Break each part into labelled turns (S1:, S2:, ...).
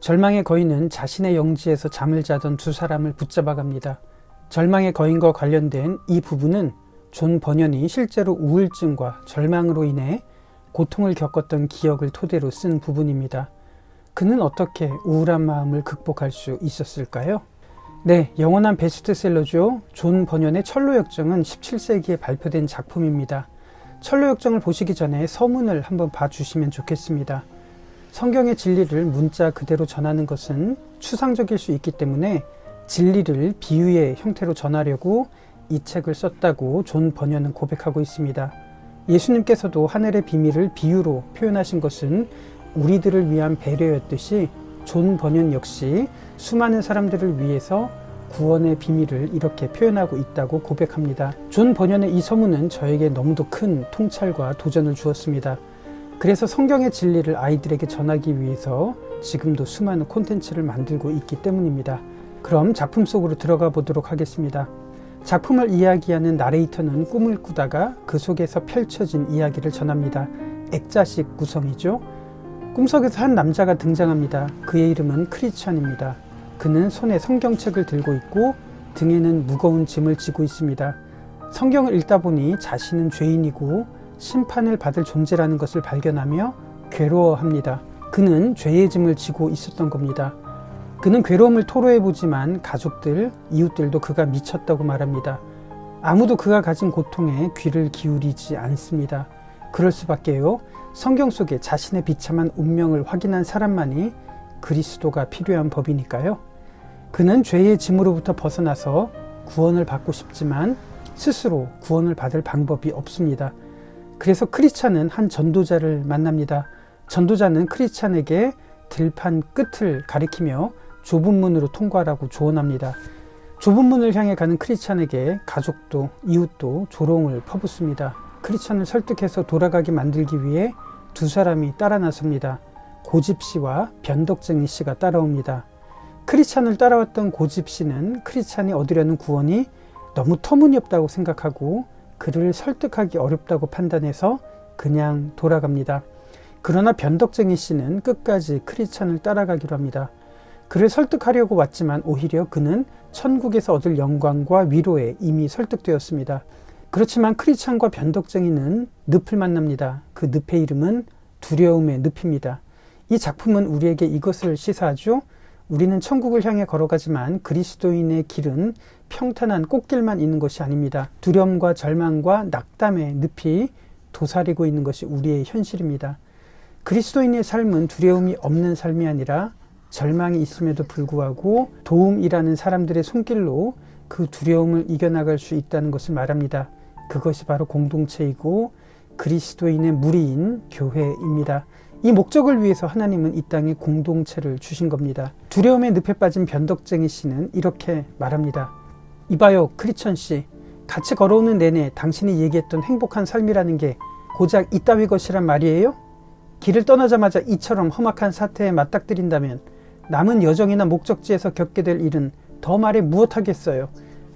S1: 절망의 거인은 자신의 영지에서 잠을 자던 두 사람을 붙잡아 갑니다. 절망의 거인과 관련된 이 부분은 존 버년이 실제로 우울증과 절망으로 인해 고통을 겪었던 기억을 토대로 쓴 부분입니다. 그는 어떻게 우울한 마음을 극복할 수 있었을까요? 네, 영원한 베스트셀러죠. 존 버년의 철로역정은 17세기에 발표된 작품입니다. 철로역정을 보시기 전에 서문을 한번 봐주시면 좋겠습니다. 성경의 진리를 문자 그대로 전하는 것은 추상적일 수 있기 때문에 진리를 비유의 형태로 전하려고 이 책을 썼다고 존 버년은 고백하고 있습니다. 예수님께서도 하늘의 비밀을 비유로 표현하신 것은 우리들을 위한 배려였듯이 존 버년 역시 수많은 사람들을 위해서 구원의 비밀을 이렇게 표현하고 있다고 고백합니다. 존 버년의 이 서문은 저에게 너무도 큰 통찰과 도전을 주었습니다. 그래서 성경의 진리를 아이들에게 전하기 위해서 지금도 수많은 콘텐츠를 만들고 있기 때문입니다. 그럼 작품 속으로 들어가 보도록 하겠습니다. 작품을 이야기하는 나레이터는 꿈을 꾸다가 그 속에서 펼쳐진 이야기를 전합니다. 액자식 구성이죠. 꿈속에서 한 남자가 등장합니다. 그의 이름은 크리스천입니다. 그는 손에 성경책을 들고 있고 등에는 무거운 짐을 지고 있습니다. 성경을 읽다 보니 자신은 죄인이고 심판을 받을 존재라는 것을 발견하며 괴로워합니다. 그는 죄의 짐을 지고 있었던 겁니다. 그는 괴로움을 토로해보지만 가족들, 이웃들도 그가 미쳤다고 말합니다. 아무도 그가 가진 고통에 귀를 기울이지 않습니다. 그럴 수밖에요. 성경 속에 자신의 비참한 운명을 확인한 사람만이 그리스도가 필요한 법이니까요. 그는 죄의 짐으로부터 벗어나서 구원을 받고 싶지만 스스로 구원을 받을 방법이 없습니다. 그래서 크리스찬은 한 전도자를 만납니다. 전도자는 크리스찬에게 들판 끝을 가리키며 좁은 문으로 통과하라고 조언합니다. 좁은 문을 향해 가는 크리스찬에게 가족도 이웃도 조롱을 퍼붓습니다. 크리스찬을 설득해서 돌아가게 만들기 위해 두 사람이 따라 나섭니다. 고집씨와 변덕쟁이씨가 따라옵니다. 크리스찬을 따라왔던 고집씨는 크리스찬이 얻으려는 구원이 너무 터무니없다고 생각하고 그를 설득하기 어렵다고 판단해서 그냥 돌아갑니다. 그러나 변덕쟁이씨는 끝까지 크리스찬을 따라가기로 합니다. 그를 설득하려고 왔지만 오히려 그는 천국에서 얻을 영광과 위로에 이미 설득되었습니다. 그렇지만 크리스찬과 변덕쟁이는 늪을 만납니다. 그 늪의 이름은 두려움의 늪입니다. 이 작품은 우리에게 이것을 시사하죠. 우리는 천국을 향해 걸어가지만 그리스도인의 길은 평탄한 꽃길만 있는 것이 아닙니다. 두려움과 절망과 낙담의 늪이 도사리고 있는 것이 우리의 현실입니다. 그리스도인의 삶은 두려움이 없는 삶이 아니라 절망이 있음에도 불구하고 도움이라는 사람들의 손길로 그 두려움을 이겨나갈 수 있다는 것을 말합니다. 그것이 바로 공동체이고 그리스도인의 무리인 교회입니다. 이 목적을 위해서 하나님은 이 땅에 공동체를 주신 겁니다. 두려움의 늪에 빠진 변덕쟁이 씨는 이렇게 말합니다. 이봐요, 크리스천 씨. 같이 걸어오는 내내 당신이 얘기했던 행복한 삶이라는 게 고작 이따위 것이란 말이에요? 길을 떠나자마자 이처럼 험악한 사태에 맞닥뜨린다면 남은 여정이나 목적지에서 겪게 될 일은 더 말해 무엇하겠어요.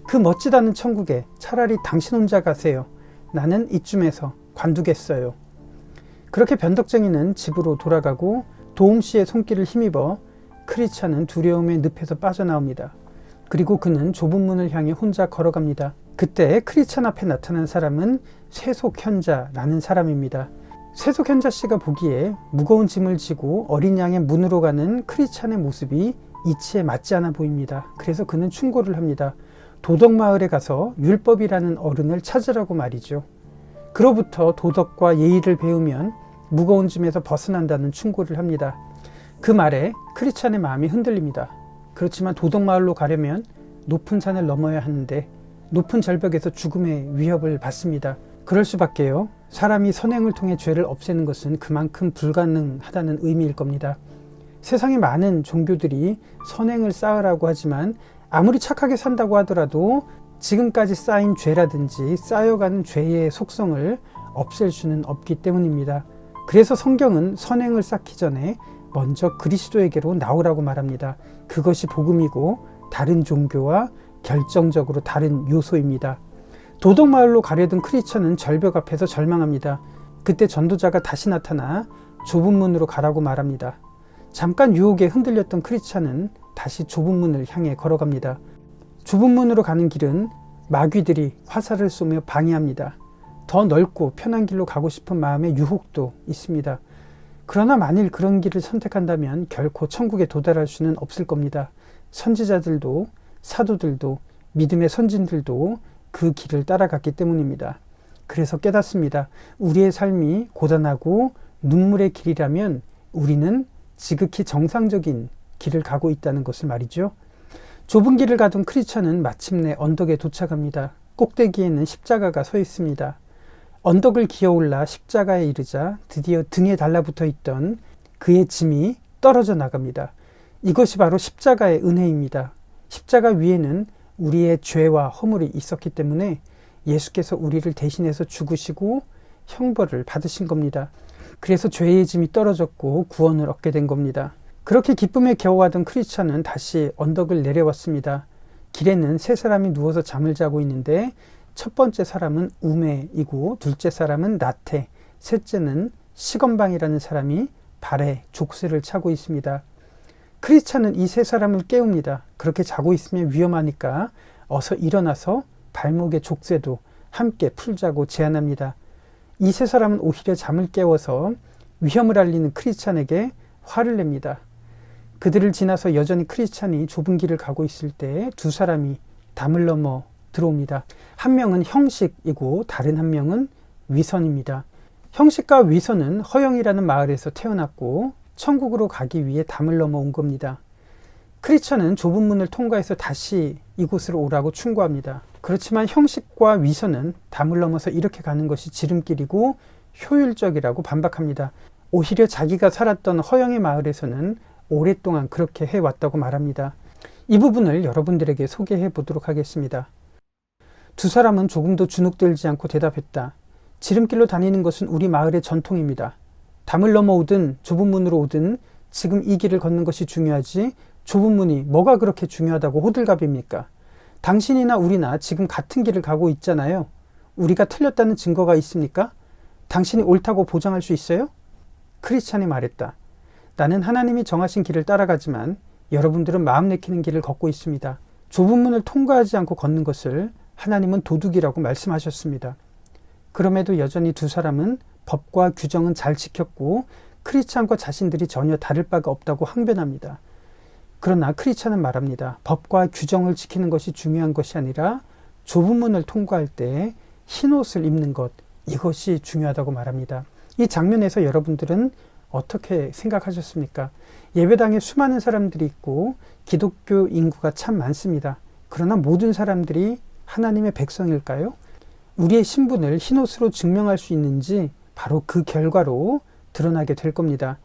S1: 그 멋지다는 천국에 차라리 당신 혼자 가세요. 나는 이쯤에서 관두겠어요. 그렇게 변덕쟁이는 집으로 돌아가고 도움씨의 손길을 힘입어 크리스찬은 두려움의 늪에서 빠져나옵니다. 그리고 그는 좁은 문을 향해 혼자 걸어갑니다. 그때 크리스찬 앞에 나타난 사람은 쇠속현자라는 사람입니다. 쇠속현자씨가 보기에 무거운 짐을 지고 어린 양의 문으로 가는 크리스찬의 모습이 이치에 맞지 않아 보입니다. 그래서 그는 충고를 합니다. 도덕마을에 가서 율법이라는 어른을 찾으라고 말이죠. 그로부터 도덕과 예의를 배우면 무거운 짐에서 벗어난다는 충고를 합니다. 그 말에 크리스찬의 마음이 흔들립니다. 그렇지만 도덕마을로 가려면 높은 산을 넘어야 하는데 높은 절벽에서 죽음의 위협을 받습니다. 그럴 수밖에요. 사람이 선행을 통해 죄를 없애는 것은 그만큼 불가능하다는 의미일 겁니다. 세상에 많은 종교들이 선행을 쌓으라고 하지만 아무리 착하게 산다고 하더라도 지금까지 쌓인 죄라든지 쌓여가는 죄의 속성을 없앨 수는 없기 때문입니다. 그래서 성경은 선행을 쌓기 전에 먼저 그리스도에게로 나오라고 말합니다. 그것이 복음이고 다른 종교와 결정적으로 다른 요소입니다. 도덕마을로 가려던 크리스천은 절벽 앞에서 절망합니다. 그때 전도자가 다시 나타나 좁은 문으로 가라고 말합니다. 잠깐 유혹에 흔들렸던 크리스찬은 다시 좁은 문을 향해 걸어갑니다. 좁은 문으로 가는 길은 마귀들이 화살을 쏘며 방해합니다. 더 넓고 편한 길로 가고 싶은 마음의 유혹도 있습니다. 그러나 만일 그런 길을 선택한다면 결코 천국에 도달할 수는 없을 겁니다. 선지자들도 사도들도 믿음의 선진들도 그 길을 따라갔기 때문입니다. 그래서 깨닫습니다. 우리의 삶이 고단하고 눈물의 길이라면 우리는 지극히 정상적인 길을 가고 있다는 것을 말이죠. 좁은 길을 가던 크리스찬은 마침내 언덕에 도착합니다. 꼭대기에는 십자가가 서 있습니다. 언덕을 기어올라 십자가에 이르자 드디어 등에 달라붙어 있던 그의 짐이 떨어져 나갑니다. 이것이 바로 십자가의 은혜입니다. 십자가 위에는 우리의 죄와 허물이 있었기 때문에 예수께서 우리를 대신해서 죽으시고 형벌을 받으신 겁니다. 그래서 죄의 짐이 떨어졌고 구원을 얻게 된 겁니다. 그렇게 기쁨에 겨워하던 크리스찬은 다시 언덕을 내려왔습니다. 길에는 세 사람이 누워서 잠을 자고 있는데 첫 번째 사람은 우매이고 둘째 사람은 나태, 셋째는 시건방이라는 사람이 발에 족쇄를 차고 있습니다. 크리스찬은 이 세 사람을 깨웁니다. 그렇게 자고 있으면 위험하니까 어서 일어나서 발목의 족쇄도 함께 풀자고 제안합니다. 이 세 사람은 오히려 잠을 깨워서 위험을 알리는 크리스찬에게 화를 냅니다. 그들을 지나서 여전히 크리스찬이 좁은 길을 가고 있을 때 두 사람이 담을 넘어 들어옵니다. 한 명은 형식이고 다른 한 명은 위선입니다. 형식과 위선은 허영이라는 마을에서 태어났고 천국으로 가기 위해 담을 넘어온 겁니다. 크리스찬은 좁은 문을 통과해서 다시 이곳으로 오라고 충고합니다. 그렇지만 형식과 위선은 담을 넘어서 이렇게 가는 것이 지름길이고 효율적이라고 반박합니다. 오히려 자기가 살았던 허영의 마을에서는 오랫동안 그렇게 해왔다고 말합니다. 이 부분을 여러분들에게 소개해 보도록 하겠습니다. 두 사람은 조금도 주눅들지 않고 대답했다. 지름길로 다니는 것은 우리 마을의 전통입니다. 담을 넘어 오든 좁은 문으로 오든 지금 이 길을 걷는 것이 중요하지 좁은 문이 뭐가 그렇게 중요하다고 호들갑입니까? 당신이나 우리나 지금 같은 길을 가고 있잖아요. 우리가 틀렸다는 증거가 있습니까? 당신이 옳다고 보장할 수 있어요? 크리스찬이 말했다. 나는 하나님이 정하신 길을 따라가지만 여러분들은 마음 내키는 길을 걷고 있습니다. 좁은 문을 통과하지 않고 걷는 것을 하나님은 도둑이라고 말씀하셨습니다. 그럼에도 여전히 두 사람은 법과 규정은 잘 지켰고 크리스찬과 자신들이 전혀 다를 바가 없다고 항변합니다. 그러나 크리스찬은 말합니다. 법과 규정을 지키는 것이 중요한 것이 아니라 좁은 문을 통과할 때 흰옷을 입는 것, 이것이 중요하다고 말합니다. 이 장면에서 여러분들은 어떻게 생각하셨습니까? 예배당에 수많은 사람들이 있고 기독교 인구가 참 많습니다. 그러나 모든 사람들이 하나님의 백성일까요? 우리의 신분을 흰옷으로 증명할 수 있는지 바로 그 결과로 드러나게 될 겁니다.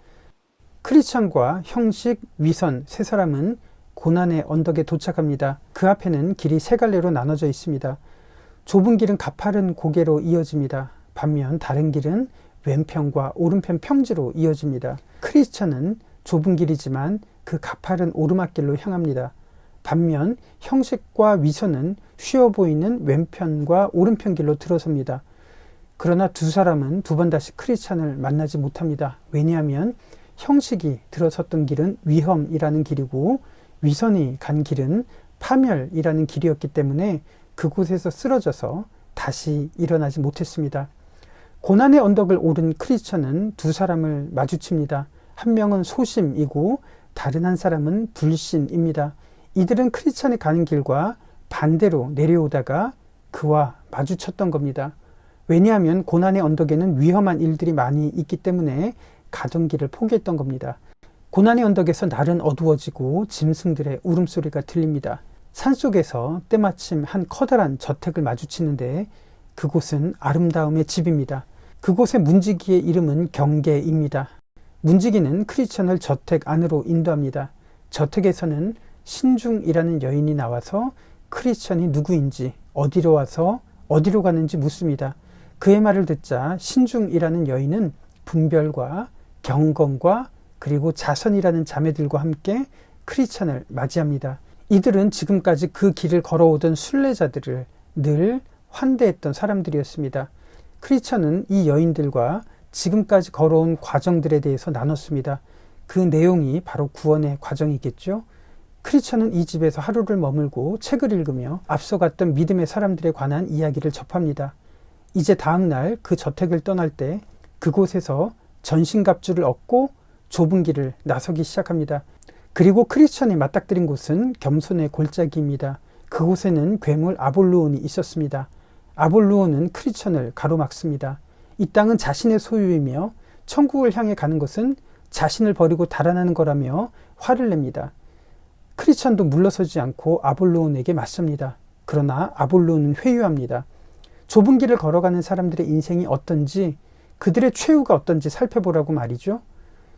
S1: 크리스찬과 형식, 위선 세 사람은 고난의 언덕에 도착합니다. 그 앞에는 길이 세 갈래로 나눠져 있습니다. 좁은 길은 가파른 고개로 이어집니다. 반면 다른 길은 왼편과 오른편 평지로 이어집니다. 크리스찬은 좁은 길이지만 그 가파른 오르막길로 향합니다. 반면 형식과 위선은 쉬워 보이는 왼편과 오른편 길로 들어섭니다. 그러나 두 사람은 두 번 다시 크리스찬을 만나지 못합니다. 왜냐하면 형식이 들어섰던 길은 위험이라는 길이고 위선이 간 길은 파멸이라는 길이었기 때문에 그곳에서 쓰러져서 다시 일어나지 못했습니다. 고난의 언덕을 오른 크리스찬은 두 사람을 마주칩니다. 한 명은 소심이고 다른 한 사람은 불신입니다. 이들은 크리스찬이 가는 길과 반대로 내려오다가 그와 마주쳤던 겁니다. 왜냐하면 고난의 언덕에는 위험한 일들이 많이 있기 때문에 가던 길을 포기했던 겁니다. 고난의 언덕에서 날은 어두워지고 짐승들의 울음소리가 들립니다. 산속에서 때마침 한 커다란 저택을 마주치는데 그곳은 아름다움의 집입니다. 그곳의 문지기의 이름은 경계입니다. 문지기는 크리스찬을 저택 안으로 인도합니다. 저택에서는 신중이라는 여인이 나와서 크리스찬이 누구인지 어디로 와서 어디로 가는지 묻습니다. 그의 말을 듣자 신중이라는 여인은 분별과 경건과 그리고 자선이라는 자매들과 함께 크리스찬을 맞이합니다. 이들은 지금까지 그 길을 걸어오던 순례자들을 늘 환대했던 사람들이었습니다. 크리스찬은 이 여인들과 지금까지 걸어온 과정들에 대해서 나눴습니다. 그 내용이 바로 구원의 과정이겠죠. 크리스천은 이 집에서 하루를 머물고 책을 읽으며 앞서갔던 믿음의 사람들에 관한 이야기를 접합니다. 이제 다음날 그 저택을 떠날 때 그곳에서 전신갑주를 얻고 좁은 길을 나서기 시작합니다. 그리고 크리스천이 맞닥뜨린 곳은 겸손의 골짜기입니다. 그곳에는 괴물 아볼루온이 있었습니다. 아볼루온은 크리스천을 가로막습니다. 이 땅은 자신의 소유이며 천국을 향해 가는 것은 자신을 버리고 달아나는 거라며 화를 냅니다. 크리스천도 물러서지 않고 아볼루온에게 맞섭니다. 그러나 아볼루온은 회유합니다. 좁은 길을 걸어가는 사람들의 인생이 어떤지, 그들의 최후가 어떤지 살펴보라고 말이죠.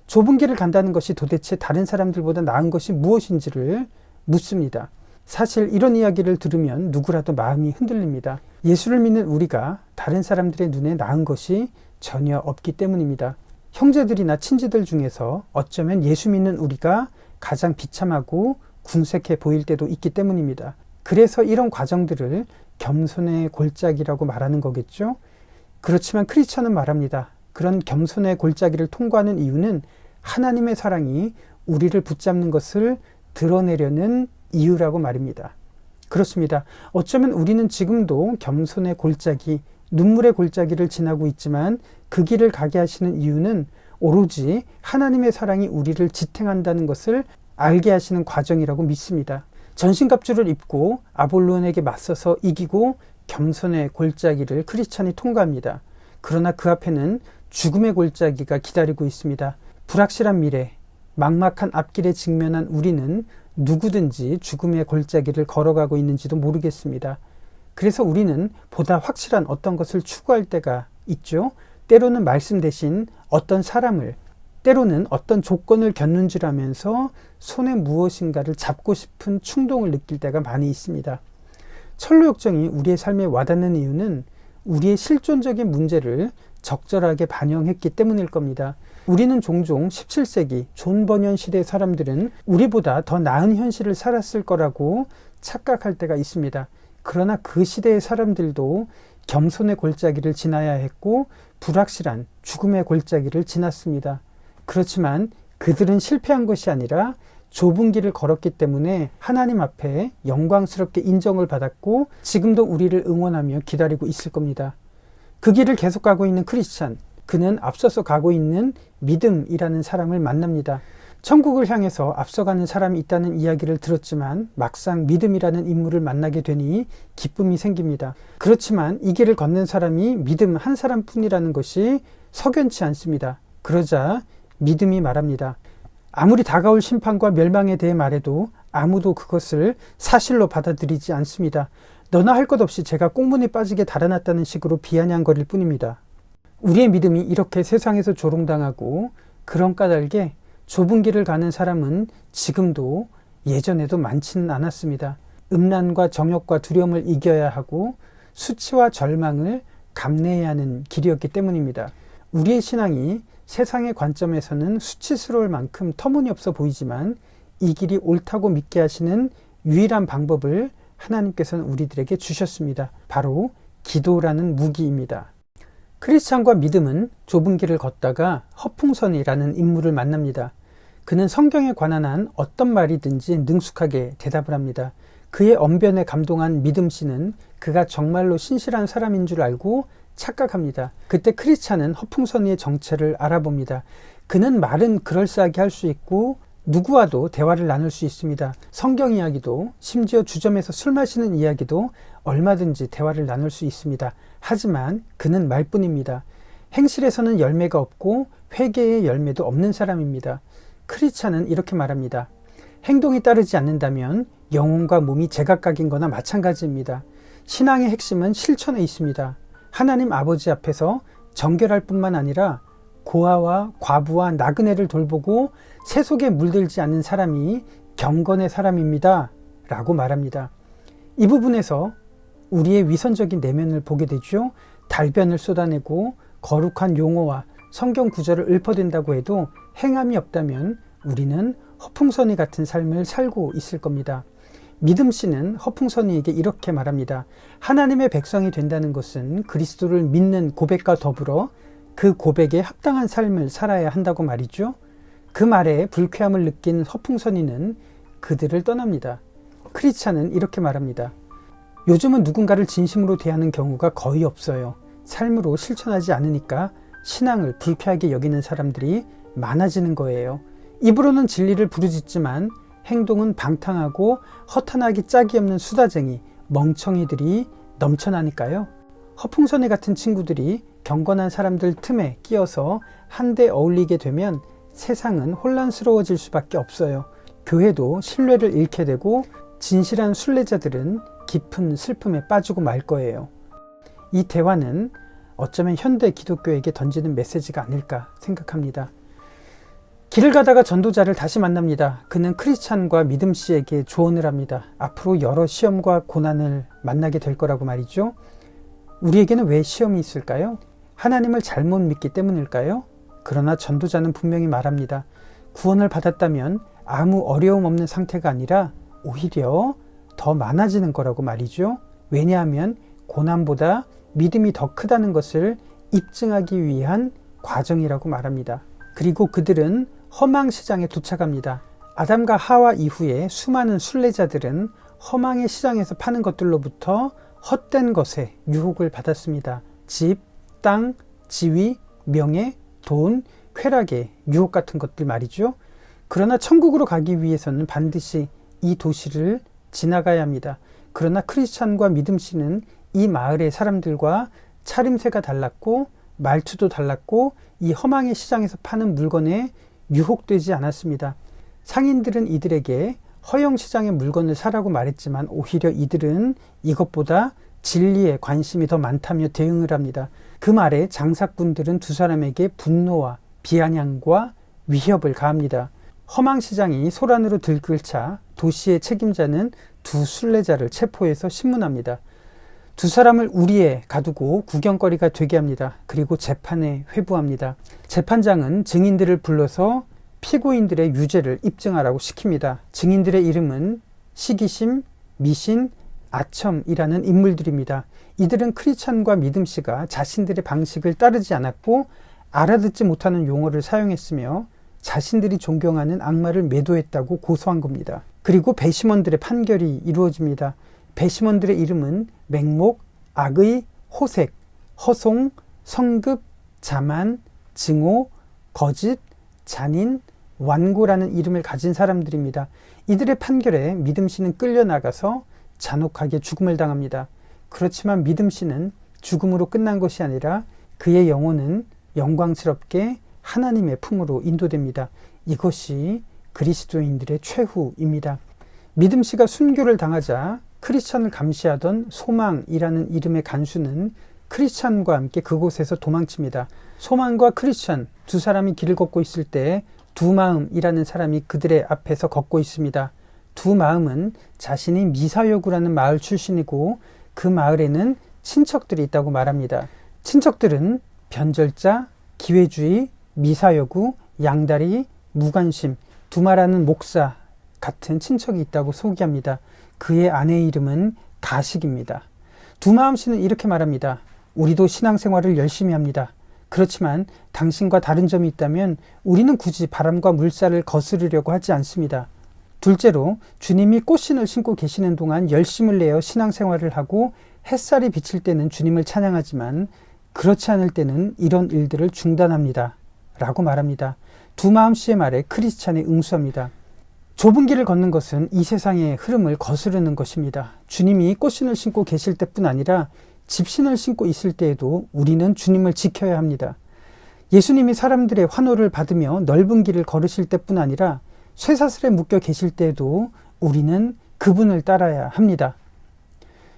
S1: 좁은 길을 간다는 것이 도대체 다른 사람들보다 나은 것이 무엇인지를 묻습니다. 사실 이런 이야기를 들으면 누구라도 마음이 흔들립니다. 예수를 믿는 우리가 다른 사람들의 눈에 나은 것이 전혀 없기 때문입니다. 형제들이나 친지들 중에서 어쩌면 예수 믿는 우리가 가장 비참하고 궁색해 보일 때도 있기 때문입니다. 그래서 이런 과정들을 겸손의 골짜기라고 말하는 거겠죠. 그렇지만 크리스천은 말합니다. 그런 겸손의 골짜기를 통과하는 이유는 하나님의 사랑이 우리를 붙잡는 것을 드러내려는 이유라고 말입니다. 그렇습니다. 어쩌면 우리는 지금도 겸손의 골짜기, 눈물의 골짜기를 지나고 있지만 그 길을 가게 하시는 이유는 오로지 하나님의 사랑이 우리를 지탱한다는 것을 알게 하시는 과정이라고 믿습니다. 전신갑주를 입고 아볼론에게 맞서서 이기고 겸손의 골짜기를 크리스찬이 통과합니다. 그러나 그 앞에는 죽음의 골짜기가 기다리고 있습니다. 불확실한 미래, 막막한 앞길에 직면한 우리는 누구든지 죽음의 골짜기를 걸어가고 있는지도 모르겠습니다. 그래서 우리는 보다 확실한 어떤 것을 추구할 때가 있죠. 때로는 말씀 대신 어떤 사람을, 때로는 어떤 조건을 겪는지라면서 손에 무엇인가를 잡고 싶은 충동을 느낄 때가 많이 있습니다. 철로 역정이 우리의 삶에 와닿는 이유는 우리의 실존적인 문제를 적절하게 반영했기 때문일 겁니다. 우리는 종종 17세기 존 버년 시대 사람들은 우리보다 더 나은 현실을 살았을 거라고 착각할 때가 있습니다. 그러나 그 시대의 사람들도 겸손의 골짜기를 지나야 했고 불확실한 죽음의 골짜기를 지났습니다. 그렇지만 그들은 실패한 것이 아니라 좁은 길을 걸었기 때문에 하나님 앞에 영광스럽게 인정을 받았고 지금도 우리를 응원하며 기다리고 있을 겁니다. 그 길을 계속 가고 있는 크리스찬, 그는 앞서서 가고 있는 믿음이라는 사람을 만납니다. 천국을 향해서 앞서가는 사람이 있다는 이야기를 들었지만 막상 믿음이라는 인물을 만나게 되니 기쁨이 생깁니다. 그렇지만 이 길을 걷는 사람이 믿음 한 사람뿐이라는 것이 석연치 않습니다. 그러자 믿음이 말합니다. 아무리 다가올 심판과 멸망에 대해 말해도 아무도 그것을 사실로 받아들이지 않습니다. 너나 할 것 없이 제가 꽁문에 빠지게 달아났다는 식으로 비아냥거릴 뿐입니다. 우리의 믿음이 이렇게 세상에서 조롱당하고 그런 까닭에 좁은 길을 가는 사람은 지금도 예전에도 많지는 않았습니다. 음란과 정욕과 두려움을 이겨야 하고 수치와 절망을 감내해야 하는 길이었기 때문입니다. 우리의 신앙이 세상의 관점에서는 수치스러울 만큼 터무니없어 보이지만 이 길이 옳다고 믿게 하시는 유일한 방법을 하나님께서는 우리들에게 주셨습니다. 바로 기도라는 무기입니다. 크리스찬과 믿음은 좁은 길을 걷다가 허풍선이라는 인물을 만납니다. 그는 성경에 관한 한 어떤 말이든지 능숙하게 대답을 합니다. 그의 언변에 감동한 믿음 씨는 그가 정말로 신실한 사람인 줄 알고 착각합니다. 그때 크리스찬은 허풍선이의 정체를 알아봅니다. 그는 말은 그럴싸하게 할 수 있고 누구와도 대화를 나눌 수 있습니다. 성경 이야기도 심지어 주점에서 술 마시는 이야기도 얼마든지 대화를 나눌 수 있습니다. 하지만 그는 말뿐입니다. 행실에서는 열매가 없고 회개의 열매도 없는 사람입니다. 크리스찬은 이렇게 말합니다. 행동이 따르지 않는다면 영혼과 몸이 제각각인 거나 마찬가지입니다. 신앙의 핵심은 실천에 있습니다. 하나님 아버지 앞에서 정결할 뿐만 아니라 고아와 과부와 나그네를 돌보고 세속에 물들지 않는 사람이 경건의 사람입니다. 라고 말합니다. 이 부분에서 우리의 위선적인 내면을 보게 되죠. 달변을 쏟아내고 거룩한 용어와 성경 구절을 읊어댄다고 해도 행함이 없다면 우리는 허풍선이 같은 삶을 살고 있을 겁니다. 믿음 씨는 허풍선이에게 이렇게 말합니다. 하나님의 백성이 된다는 것은 그리스도를 믿는 고백과 더불어 그 고백에 합당한 삶을 살아야 한다고 말이죠. 그 말에 불쾌함을 느낀 허풍선이는 그들을 떠납니다. 크리스찬은 이렇게 말합니다. 요즘은 누군가를 진심으로 대하는 경우가 거의 없어요. 삶으로 실천하지 않으니까 신앙을 불쾌하게 여기는 사람들이 많아지는 거예요. 입으로는 진리를 부르짖지만 행동은 방탕하고 허탄하기 짝이 없는 수다쟁이, 멍청이들이 넘쳐나니까요. 허풍선이 같은 친구들이 경건한 사람들 틈에 끼어서 한데 어울리게 되면 세상은 혼란스러워질 수밖에 없어요. 교회도 신뢰를 잃게 되고 진실한 순례자들은 깊은 슬픔에 빠지고 말 거예요. 이 대화는 어쩌면 현대 기독교에게 던지는 메시지가 아닐까 생각합니다. 길을 가다가 전도자를 다시 만납니다. 그는 크리스찬과 믿음 씨에게 조언을 합니다. 앞으로 여러 시험과 고난을 만나게 될 거라고 말이죠. 우리에게는 왜 시험이 있을까요? 하나님을 잘못 믿기 때문일까요? 그러나 전도자는 분명히 말합니다. 구원을 받았다면 아무 어려움 없는 상태가 아니라 오히려 더 많아지는 거라고 말이죠. 왜냐하면 고난보다 믿음이 더 크다는 것을 입증하기 위한 과정이라고 말합니다. 그리고 그들은 허망 시장에 도착합니다. 아담과 하와 이후에 수많은 순례자들은 허망의 시장에서 파는 것들로부터 헛된 것에 유혹을 받았습니다. 집, 땅, 지위, 명예, 돈, 쾌락의 유혹 같은 것들 말이죠. 그러나 천국으로 가기 위해서는 반드시 이 도시를 지나가야 합니다. 그러나 크리스찬과 믿음 씨는 이 마을의 사람들과 차림새가 달랐고 말투도 달랐고 이 허망의 시장에서 파는 물건에 유혹되지 않았습니다. 상인들은 이들에게 허영시장의 물건을 사라고 말했지만 오히려 이들은 이것보다 진리에 관심이 더 많다며 대응을 합니다. 그 말에 장사꾼들은 두 사람에게 분노와 비아냥과 위협을 가합니다. 허망시장이 소란으로 들끓자 도시의 책임자는 두 순례자를 체포해서 신문합니다. 두 사람을 우리에 가두고 구경거리가 되게 합니다. 그리고 재판에 회부합니다. 재판장은 증인들을 불러서 피고인들의 유죄를 입증하라고 시킵니다. 증인들의 이름은 시기심, 미신, 아첨이라는 인물들입니다. 이들은 크리스찬과 믿음씨가 자신들의 방식을 따르지 않았고 알아듣지 못하는 용어를 사용했으며 자신들이 존경하는 악마를 매도했다고 고소한 겁니다. 그리고 배심원들의 판결이 이루어집니다. 배심원들의 이름은 맹목, 악의, 호색, 허송, 성급, 자만, 증오, 거짓, 잔인, 완고라는 이름을 가진 사람들입니다. 이들의 판결에 믿음씨는 끌려나가서 잔혹하게 죽음을 당합니다. 그렇지만 믿음씨는 죽음으로 끝난 것이 아니라 그의 영혼은 영광스럽게 하나님의 품으로 인도됩니다. 이것이 그리스도인들의 최후입니다. 믿음씨가 순교를 당하자 크리스찬을 감시하던 소망이라는 이름의 간수는 크리스찬과 함께 그곳에서 도망칩니다. 소망과 크리스찬 두 사람이 길을 걷고 있을 때 두 마음이라는 사람이 그들의 앞에서 걷고 있습니다. 두 마음은 자신이 미사여구라는 마을 출신이고 그 마을에는 친척들이 있다고 말합니다. 친척들은 변절자, 기회주의, 미사여구, 양다리, 무관심, 두마라는 목사 같은 친척이 있다고 소개합니다. 그의 아내의 이름은 가식입니다. 두마음 씨는 이렇게 말합니다. 우리도 신앙생활을 열심히 합니다. 그렇지만 당신과 다른 점이 있다면 우리는 굳이 바람과 물살을 거스르려고 하지 않습니다. 둘째로 주님이 꽃신을 신고 계시는 동안 열심을 내어 신앙생활을 하고 햇살이 비칠 때는 주님을 찬양하지만 그렇지 않을 때는 이런 일들을 중단합니다. 라고 말합니다. 두마음 씨의 말에 크리스찬이 응수합니다. 좁은 길을 걷는 것은 이 세상의 흐름을 거스르는 것입니다. 주님이 꽃신을 신고 계실 때뿐 아니라 집신을 신고 있을 때에도 우리는 주님을 지켜야 합니다. 예수님이 사람들의 환호를 받으며 넓은 길을 걸으실 때뿐 아니라 쇠사슬에 묶여 계실 때에도 우리는 그분을 따라야 합니다.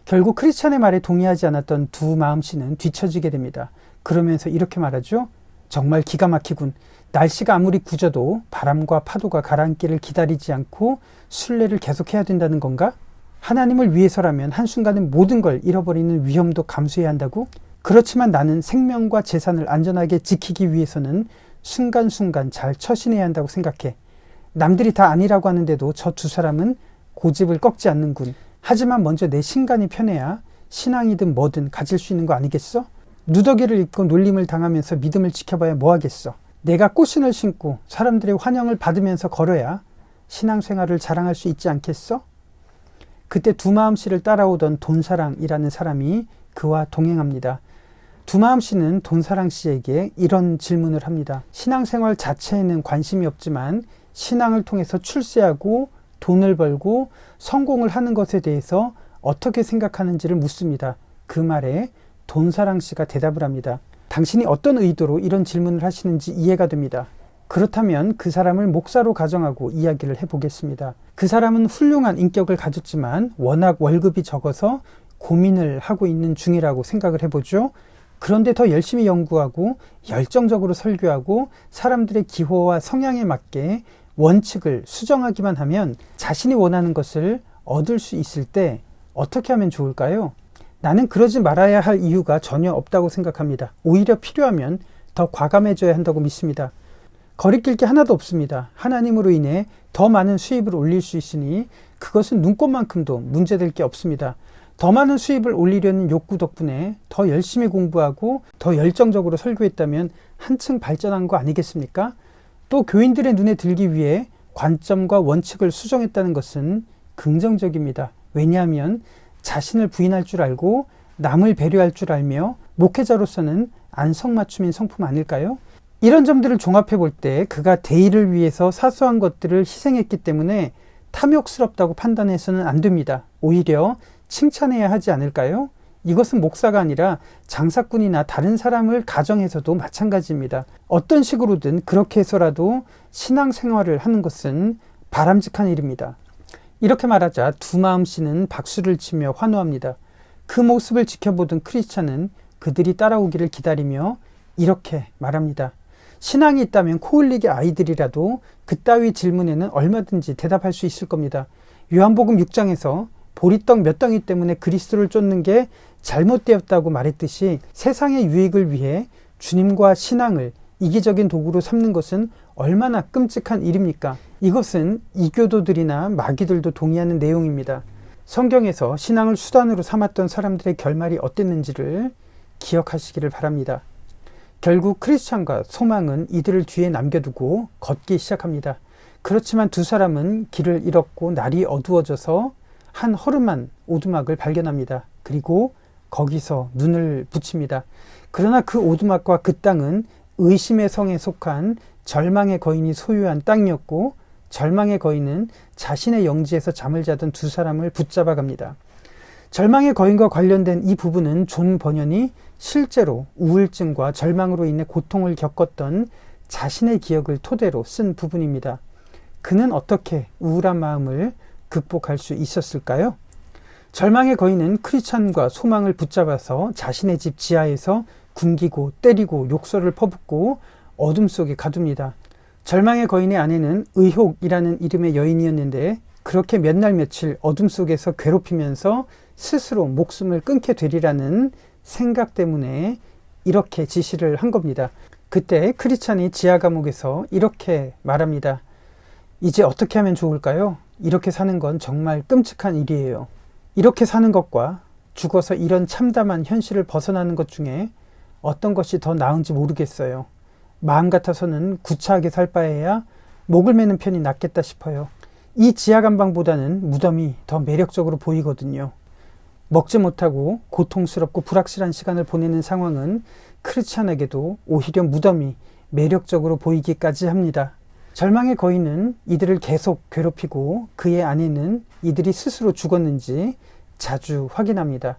S1: 결국 크리스찬의 말에 동의하지 않았던 두마음 씨는 뒤처지게 됩니다. 그러면서 이렇게 말하죠. 정말 기가 막히군. 날씨가 아무리 굳어도 바람과 파도가 가라앉기를 기다리지 않고 순례를 계속해야 된다는 건가? 하나님을 위해서라면 한순간에 모든 걸 잃어버리는 위험도 감수해야 한다고? 그렇지만 나는 생명과 재산을 안전하게 지키기 위해서는 순간순간 잘 처신해야 한다고 생각해. 남들이 다 아니라고 하는데도 저 두 사람은 고집을 꺾지 않는군. 하지만 먼저 내 신간이 편해야 신앙이든 뭐든 가질 수 있는 거 아니겠어? 누더기를 입고 놀림을 당하면서 믿음을 지켜봐야 뭐 하겠어? 내가 꽃신을 신고 사람들의 환영을 받으면서 걸어야 신앙생활을 자랑할 수 있지 않겠어? 그때 두마음 씨를 따라오던 돈사랑이라는 사람이 그와 동행합니다. 두마음 씨는 돈사랑 씨에게 이런 질문을 합니다. 신앙생활 자체에는 관심이 없지만 신앙을 통해서 출세하고 돈을 벌고 성공을 하는 것에 대해서 어떻게 생각하는지를 묻습니다. 그 말에 돈사랑 씨가 대답을 합니다. 당신이 어떤 의도로 이런 질문을 하시는지 이해가 됩니다. 그렇다면 그 사람을 목사로 가정하고 이야기를 해보겠습니다. 그 사람은 훌륭한 인격을 가졌지만 워낙 월급이 적어서 고민을 하고 있는 중이라고 생각을 해보죠. 그런데 더 열심히 연구하고 열정적으로 설교하고 사람들의 기호와 성향에 맞게 원칙을 수정하기만 하면 자신이 원하는 것을 얻을 수 있을 때 어떻게 하면 좋을까요? 나는 그러지 말아야 할 이유가 전혀 없다고 생각합니다. 오히려 필요하면 더 과감해져야 한다고 믿습니다. 거리낄 게 하나도 없습니다. 하나님으로 인해 더 많은 수입을 올릴 수 있으니 그것은 눈꽃만큼도 문제될 게 없습니다. 더 많은 수입을 올리려는 욕구 덕분에 더 열심히 공부하고 더 열정적으로 설교했다면 한층 발전한 거 아니겠습니까? 또 교인들의 눈에 들기 위해 관점과 원칙을 수정했다는 것은 긍정적입니다. 왜냐하면 자신을 부인할 줄 알고 남을 배려할 줄 알며 목회자로서는 안성맞춤인 성품 아닐까요? 이런 점들을 종합해 볼 때 그가 대의를 위해서 사소한 것들을 희생했기 때문에 탐욕스럽다고 판단해서는 안 됩니다. 오히려 칭찬해야 하지 않을까요? 이것은 목사가 아니라 장사꾼이나 다른 사람을 가정해서도 마찬가지입니다. 어떤 식으로든 그렇게 해서라도 신앙생활을 하는 것은 바람직한 일입니다. 이렇게 말하자 두마음 씨는 박수를 치며 환호합니다. 그 모습을 지켜보던 크리스찬은 그들이 따라오기를 기다리며 이렇게 말합니다. 신앙이 있다면 코 흘리게 아이들이라도 그따위 질문에는 얼마든지 대답할 수 있을 겁니다. 요한복음 6장에서 보리떡 몇 덩이 때문에 그리스도를 쫓는 게 잘못되었다고 말했듯이 세상의 유익을 위해 주님과 신앙을 이기적인 도구로 삼는 것은 얼마나 끔찍한 일입니까? 이것은 이교도들이나 마귀들도 동의하는 내용입니다. 성경에서 신앙을 수단으로 삼았던 사람들의 결말이 어땠는지를 기억하시기를 바랍니다. 결국 크리스찬과 소망은 이들을 뒤에 남겨두고 걷기 시작합니다. 그렇지만 두 사람은 길을 잃었고 날이 어두워져서 한 허름한 오두막을 발견합니다. 그리고 거기서 눈을 붙입니다. 그러나 그 오두막과 그 땅은 의심의 성에 속한 절망의 거인이 소유한 땅이었고 절망의 거인은 자신의 영지에서 잠을 자던 두 사람을 붙잡아 갑니다. 절망의 거인과 관련된 이 부분은 존 버년이 실제로 우울증과 절망으로 인해 고통을 겪었던 자신의 기억을 토대로 쓴 부분입니다. 그는 어떻게 우울한 마음을 극복할 수 있었을까요? 절망의 거인은 크리스찬과 소망을 붙잡아서 자신의 집 지하에서 굶기고 때리고 욕설을 퍼붓고 어둠 속에 가둡니다. 절망의 거인의 아내는 의혹이라는 이름의 여인이었는데 그렇게 몇 날 며칠 어둠 속에서 괴롭히면서 스스로 목숨을 끊게 되리라는 생각 때문에 이렇게 지시를 한 겁니다. 그때 크리스찬이 지하 감옥에서 이렇게 말합니다. 이제 어떻게 하면 좋을까요? 이렇게 사는 건 정말 끔찍한 일이에요. 이렇게 사는 것과 죽어서 이런 참담한 현실을 벗어나는 것 중에 어떤 것이 더 나은지 모르겠어요. 마음 같아서는 구차하게 살 바에야 목을 매는 편이 낫겠다 싶어요. 이 지하감방보다는 무덤이 더 매력적으로 보이거든요. 먹지 못하고 고통스럽고 불확실한 시간을 보내는 상황은 크리스찬에게도 오히려 무덤이 매력적으로 보이기까지 합니다. 절망의 거인은 이들을 계속 괴롭히고 그의 아내는 이들이 스스로 죽었는지 자주 확인합니다.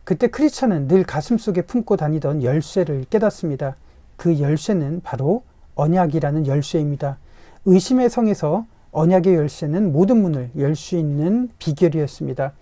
S1: 그때 크리스찬은 늘 가슴속에 품고 다니던 열쇠를 깨닫습니다. 그 열쇠는 바로 언약이라는 열쇠입니다. 의심의 성에서 언약의 열쇠는 모든 문을 열 수 있는 비결이었습니다.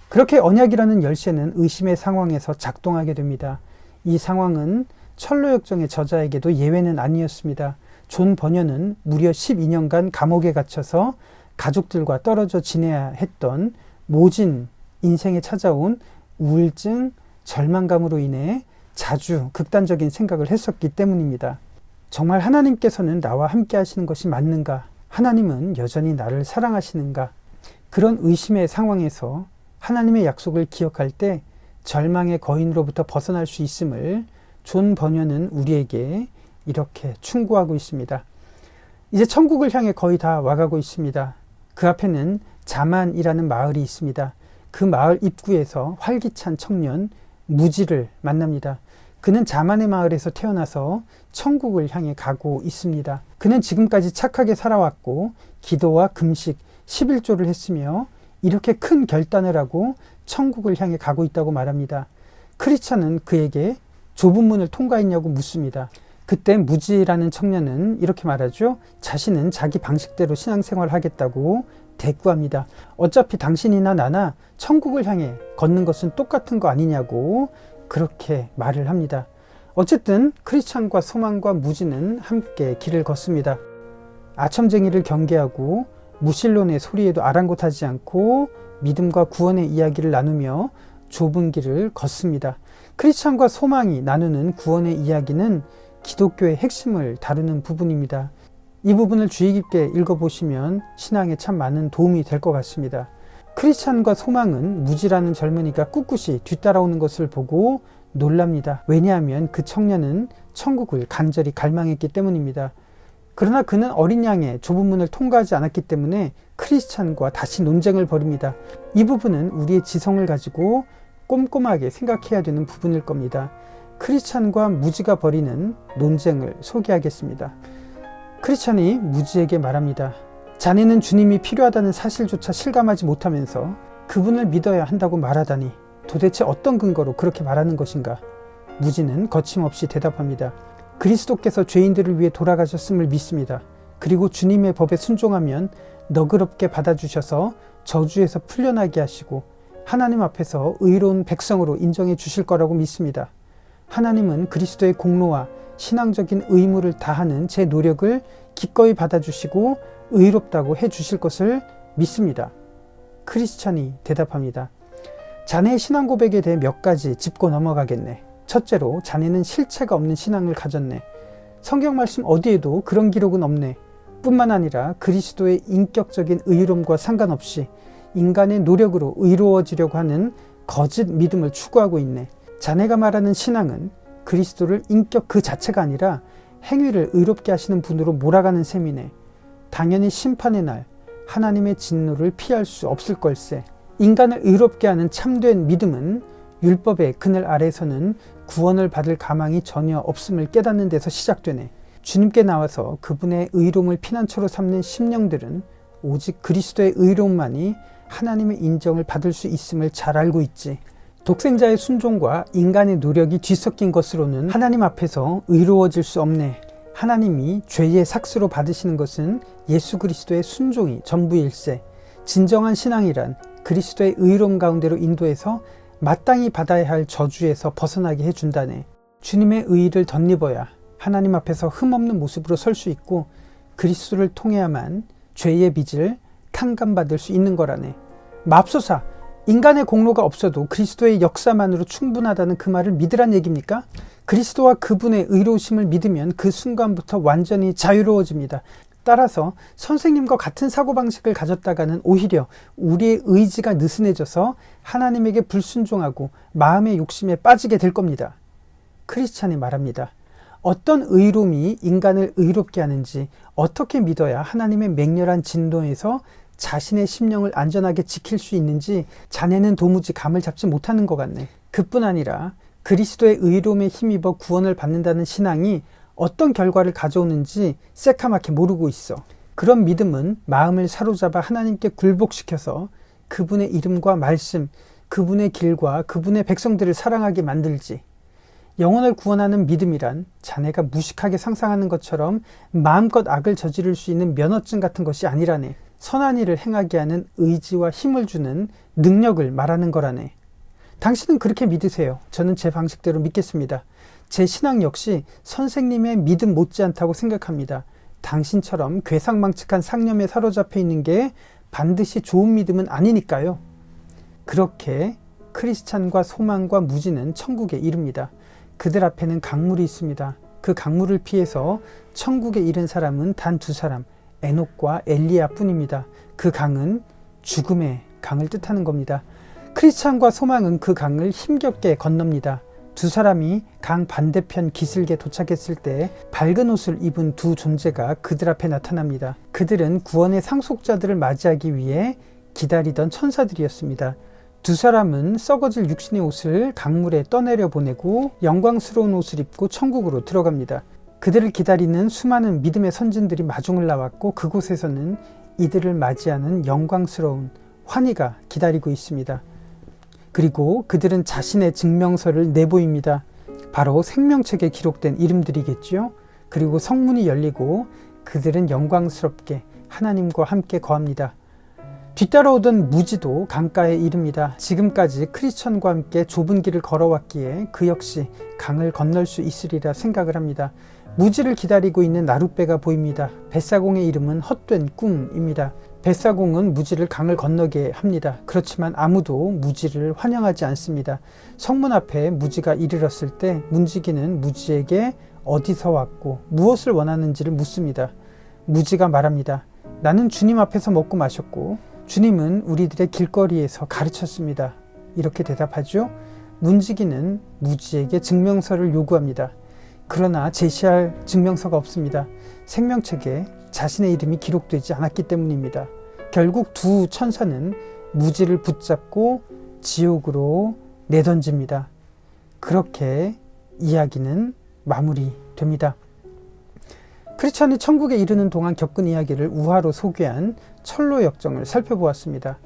S1: 그렇게 언약이라는 열쇠는 의심의 상황에서 작동하게 됩니다. 이 상황은 철로역정의 저자에게도 예외는 아니었습니다. 존 버년은 무려 12년간 감옥에 갇혀서 가족들과 떨어져 지내야 했던 모진 인생에 찾아온 우울증, 절망감으로 인해 자주 극단적인 생각을 했었기 때문입니다. 정말 하나님께서는 나와 함께 하시는 것이 맞는가? 하나님은 여전히 나를 사랑하시는가? 그런 의심의 상황에서 하나님의 약속을 기억할 때 절망의 거인으로부터 벗어날 수 있음을 존 버년은 우리에게 이렇게 충고하고 있습니다. 이제 천국을 향해 거의 다 와가고 있습니다. 그 앞에는 자만이라는 마을이 있습니다. 그 마을 입구에서 활기찬 청년 무지를 만납니다. 그는 자만의 마을에서 태어나서 천국을 향해 가고 있습니다. 그는 지금까지 착하게 살아왔고 기도와 금식, 11조를 했으며 이렇게 큰 결단을 하고 천국을 향해 가고 있다고 말합니다. 크리스찬은 그에게 좁은 문을 통과했냐고 묻습니다. 그때 무지라는 청년은 이렇게 말하죠. 자신은 자기 방식대로 신앙생활을 하겠다고 대꾸합니다. 어차피 당신이나 나나 천국을 향해 걷는 것은 똑같은 거 아니냐고 그렇게 말을 합니다. 어쨌든 크리스찬과 소망과 무지는 함께 길을 걷습니다. 아첨쟁이를 경계하고 무신론의 소리에도 아랑곳하지 않고 믿음과 구원의 이야기를 나누며 좁은 길을 걷습니다. 크리스찬과 소망이 나누는 구원의 이야기는 기독교의 핵심을 다루는 부분입니다. 이 부분을 주의 깊게 읽어보시면 신앙에 참 많은 도움이 될 것 같습니다. 크리스찬과 소망은 무지라는 젊은이가 꿋꿋이 뒤따라오는 것을 보고 놀랍니다. 왜냐하면 그 청년은 천국을 간절히 갈망했기 때문입니다. 그러나 그는 어린 양의 좁은 문을 통과하지 않았기 때문에 크리스찬과 다시 논쟁을 벌입니다. 이 부분은 우리의 지성을 가지고 꼼꼼하게 생각해야 되는 부분일 겁니다. 크리스찬과 무지가 벌이는 논쟁을 소개하겠습니다. 크리스찬이 무지에게 말합니다. 자네는 주님이 필요하다는 사실조차 실감하지 못하면서 그분을 믿어야 한다고 말하다니 도대체 어떤 근거로 그렇게 말하는 것인가? 무지는 거침없이 대답합니다. 그리스도께서 죄인들을 위해 돌아가셨음을 믿습니다. 그리고 주님의 법에 순종하면 너그럽게 받아주셔서 저주에서 풀려나게 하시고 하나님 앞에서 의로운 백성으로 인정해 주실 거라고 믿습니다. 하나님은 그리스도의 공로와 신앙적인 의무를 다하는 제 노력을 기꺼이 받아주시고 의롭다고 해 주실 것을 믿습니다. 크리스찬이 대답합니다. 자네의 신앙 고백에 대해 몇 가지 짚고 넘어가겠네. 첫째로 자네는 실체가 없는 신앙을 가졌네. 성경 말씀 어디에도 그런 기록은 없네. 뿐만 아니라 그리스도의 인격적인 의로움과 상관없이 인간의 노력으로 의로워지려고 하는 거짓 믿음을 추구하고 있네. 자네가 말하는 신앙은 그리스도를 인격 그 자체가 아니라 행위를 의롭게 하시는 분으로 몰아가는 셈이네. 당연히 심판의 날 하나님의 진노를 피할 수 없을 걸세. 인간을 의롭게 하는 참된 믿음은 율법의 그늘 아래서는 구원을 받을 가망이 전혀 없음을 깨닫는 데서 시작되네. 주님께 나와서 그분의 의로움을 피난처로 삼는 심령들은 오직 그리스도의 의로움만이 하나님의 인정을 받을 수 있음을 잘 알고 있지. 독생자의 순종과 인간의 노력이 뒤섞인 것으로는 하나님 앞에서 의로워질 수 없네. 하나님이 죄의 삭스로 받으시는 것은 예수 그리스도의 순종이 전부일세. 진정한 신앙이란 그리스도의 의로움 가운데로 인도해서 마땅히 받아야 할 저주에서 벗어나게 해준다네. 주님의 의의를 덧입어야 하나님 앞에서 흠없는 모습으로 설 수 있고 그리스도를 통해야만 죄의 빚을 탕감받을 수 있는 거라네. 맙소사, 인간의 공로가 없어도 그리스도의 역사만으로 충분하다는 그 말을 믿으란 얘기입니까? 그리스도와 그분의 의로우심을 믿으면 그 순간부터 완전히 자유로워집니다. 따라서 선생님과 같은 사고방식을 가졌다가는 오히려 우리의 의지가 느슨해져서 하나님에게 불순종하고 마음의 욕심에 빠지게 될 겁니다. 크리스찬이 말합니다. 어떤 의로움이 인간을 의롭게 하는지 어떻게 믿어야 하나님의 맹렬한 진노에서 자신의 심령을 안전하게 지킬 수 있는지 자네는 도무지 감을 잡지 못하는 것 같네. 그뿐 아니라 그리스도의 의로움에 힘입어 구원을 받는다는 신앙이 어떤 결과를 가져오는지 새카맣게 모르고 있어. 그런 믿음은 마음을 사로잡아 하나님께 굴복시켜서 그분의 이름과 말씀, 그분의 길과 그분의 백성들을 사랑하게 만들지. 영혼을 구원하는 믿음이란 자네가 무식하게 상상하는 것처럼 마음껏 악을 저지를 수 있는 면허증 같은 것이 아니라네. 선한 일을 행하게 하는 의지와 힘을 주는 능력을 말하는 거라네. 당신은 그렇게 믿으세요. 저는 제 방식대로 믿겠습니다. 제 신앙 역시 선생님의 믿음 못지않다고 생각합니다. 당신처럼 괴상망측한 상념에 사로잡혀 있는 게 반드시 좋은 믿음은 아니니까요. 그렇게 크리스찬과 소망과 무지는 천국에 이릅니다. 그들 앞에는 강물이 있습니다. 그 강물을 피해서 천국에 이른 사람은 단 두 사람, 에녹과 엘리야 뿐입니다. 그 강은 죽음의 강을 뜻하는 겁니다. 크리스찬과 소망은 그 강을 힘겹게 건넙니다. 두 사람이 강 반대편 기슭에 도착했을 때 밝은 옷을 입은 두 존재가 그들 앞에 나타납니다. 그들은 구원의 상속자들을 맞이하기 위해 기다리던 천사들이었습니다. 두 사람은 썩어질 육신의 옷을 강물에 떠내려 보내고 영광스러운 옷을 입고 천국으로 들어갑니다. 그들을 기다리는 수많은 믿음의 선진들이 마중을 나왔고 그곳에서는 이들을 맞이하는 영광스러운 환희가 기다리고 있습니다. 그리고 그들은 자신의 증명서를 내보입니다. 바로 생명책에 기록된 이름들이겠지요. 그리고 성문이 열리고 그들은 영광스럽게 하나님과 함께 거합니다. 뒤따라오던 무지도 강가에 이릅니다. 지금까지 크리스천과 함께 좁은 길을 걸어왔기에 그 역시 강을 건널 수 있으리라 생각을 합니다. 무지를 기다리고 있는 나룻배가 보입니다. 뱃사공의 이름은 헛된 꿈입니다. 뱃사공은 무지를 강을 건너게 합니다. 그렇지만 아무도 무지를 환영하지 않습니다. 성문 앞에 무지가 이르렀을 때 문지기는 무지에게 어디서 왔고 무엇을 원하는지를 묻습니다. 무지가 말합니다. 나는 주님 앞에서 먹고 마셨고 주님은 우리들의 길거리에서 가르쳤습니다. 이렇게 대답하죠. 문지기는 무지에게 증명서를 요구합니다. 그러나 제시할 증명서가 없습니다. 생명책에 자신의 이름이 기록되지 않았기 때문입니다. 결국 두 천사는 무지를 붙잡고 지옥으로 내던집니다. 그렇게 이야기는 마무리됩니다. 크리스천이 천국에 이르는 동안 겪은 이야기를 우화로 소개한 철로 역정을 살펴보았습니다.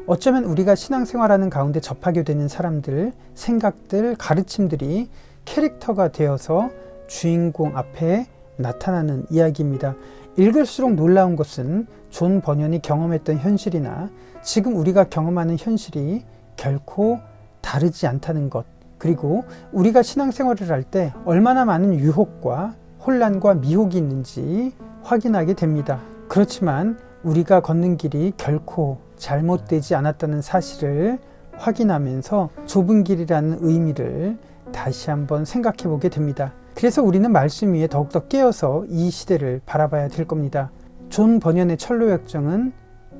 S1: 어쩌면 우리가 신앙생활하는 가운데 접하게 되는 사람들, 생각들, 가르침들이 캐릭터가 되어서 주인공 앞에 나타나는 이야기입니다. 읽을수록 놀라운 것은 존 버년이 경험했던 현실이나 지금 우리가 경험하는 현실이 결코 다르지 않다는 것, 그리고 우리가 신앙생활을 할 때 얼마나 많은 유혹과 혼란과 미혹이 있는지 확인하게 됩니다. 그렇지만 우리가 걷는 길이 결코 잘못되지 않았다는 사실을 확인하면서 좁은 길이라는 의미를 다시 한번 생각해 보게 됩니다. 그래서 우리는 말씀 위에 더욱더 깨어서 이 시대를 바라봐야 될 겁니다. 존 버년의 철로 역정은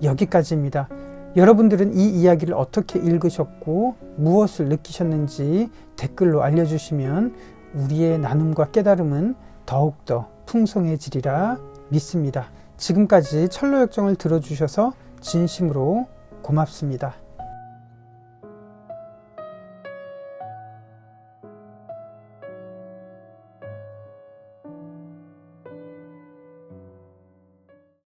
S1: 여기까지입니다. 여러분들은 이 이야기를 어떻게 읽으셨고 무엇을 느끼셨는지 댓글로 알려주시면 우리의 나눔과 깨달음은 더욱더 풍성해지리라 믿습니다. 지금까지 철로 역정을 들어주셔서 진심으로 고맙습니다.